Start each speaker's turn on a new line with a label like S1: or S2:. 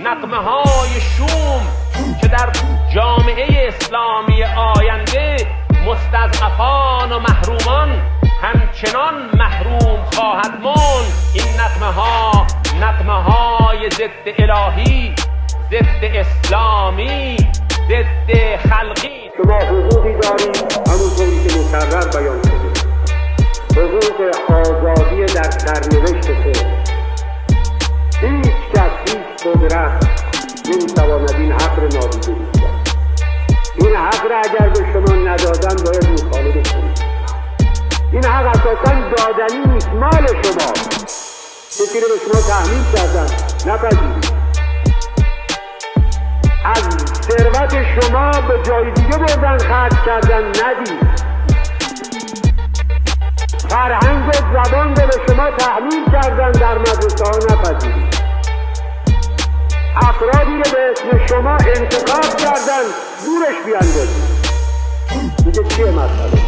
S1: نغمه های شوم که در جامعه اسلامی آینده مستضعفان و محرومان همچنان محروم خواهد ماند. این نغمه های ضد الهی، ضد اسلامی، ضد خلقی.
S2: شما حقوقی دارید همونطوری که مکرر بیان شده، حقوق آزادی در سرنوشت خود. هیچ کس، هیچ قدرت نمیتواند این حق را نادیده بگیرد. این حق را اگر به شما ندادن باید مطالبه کنید. این حق اساساً دادنی نیست، مال شما. کسی رو به شما تحمیل کردن، نپذیرید. از ثروت شما به جای دیگه بردن خرج کردن، ندید. فرهنگ و زبان رو به شما تحمیل کردن، در مدرسه ها نپذیرید. افرادی رو به اسم شما انتخاب کردن، دورش بیاندازید. دیگه چیه مسئله؟